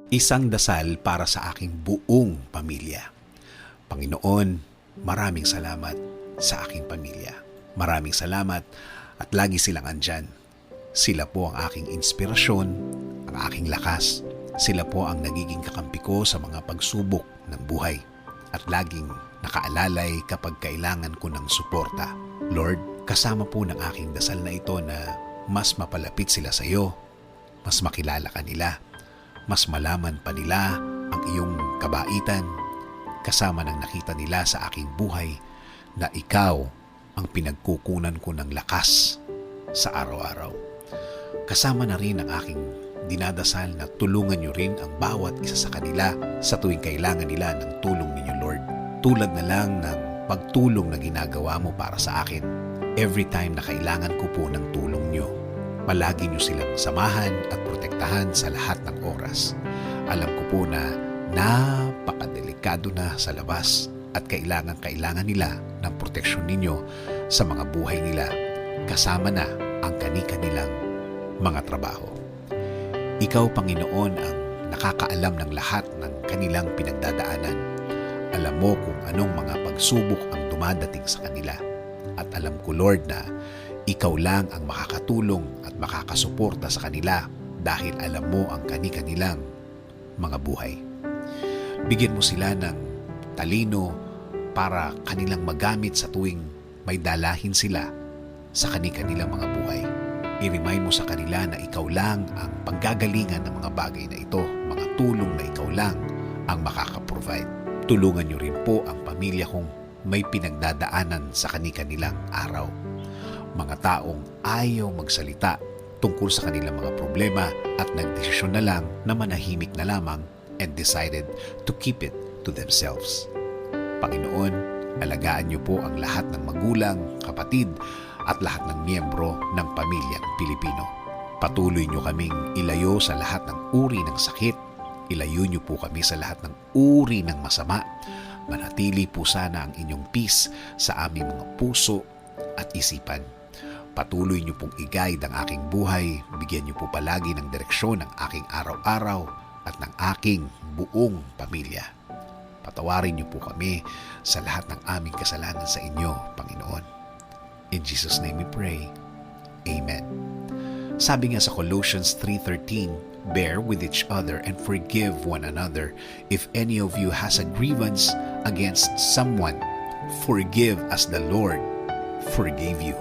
Isang dasal para sa aking buong pamilya. Panginoon, maraming salamat sa aking pamilya. Maraming salamat at lagi silang andyan. Sila po ang aking inspirasyon, ang aking lakas. Sila po ang nagiging kakampi ko sa mga pagsubok ng buhay at laging nakaalalay kapag kailangan ko ng suporta. Lord, kasama po ng aking dasal na ito na mas mapalapit sila sa iyo, mas makilala ka nila, mas malaman pa nila ang iyong kabaitan, kasama ng nakita nila sa aking buhay na ikaw ang pinagkukunan ko ng lakas sa araw-araw. Kasama na rin ang aking dinadasal na tulungan niyo rin ang bawat isa sa kanila sa tuwing kailangan nila ng tulong ninyo, Lord. Tulad na lang ng pagtulong na ginagawa mo para sa akin. Every time na kailangan ko po ng tulong niyo, palagi niyo silang samahan at protektahan sa lahat ng oras. Alam ko po na napakadelikado na sa labas at kailangan nila ng proteksyon ninyo sa mga buhay nila, kasama na ang kani-kanilang mga trabaho. Ikaw, Panginoon, ang nakakaalam ng lahat ng kanilang pinagdadaanan. Alam mo kung anong mga pagsubok ang dumadating sa kanila. At alam ko, Lord, na ikaw lang ang makakatulong at makakasuporta sa kanila dahil alam mo ang kani-kanilang mga buhay. Bigyan mo sila ng talino para kanilang magamit sa tuwing may dalahin sila sa kani-kanilang mga buhay. I-remind mo sa kanila na ikaw lang ang panggagalingan ng mga bagay na ito, mga tulong na ikaw lang ang makakaprovide. Tulungan niyo rin po ang pamilya kong may pinagdadaanan sa kani-kanilang araw. Mga taong ayaw magsalita tungkol sa kanilang mga problema at nagdesisyon na lang na manahimik na lamang and decided to keep it to themselves. Panginoon, alagaan niyo po ang lahat ng magulang, kapatid, at lahat ng miyembro ng pamilyang Pilipino. Patuloy niyo kaming ilayo sa lahat ng uri ng sakit. Ilayo niyo po kami sa lahat ng uri ng masama. Manatili po sana ang inyong peace sa aming mga puso at isipan. Patuloy niyo pong i-guide ang aking buhay. Bigyan niyo po palagi ng direksyon ang aking araw-araw at ng aking buong pamilya. Patawarin niyo po kami sa lahat ng aming kasalanan sa inyo, Panginoon. In Jesus' name we pray. Amen. Sabi nga sa Colossians 3:13, bear with each other and forgive one another. If any of you has a grievance against someone, forgive as the Lord forgave you.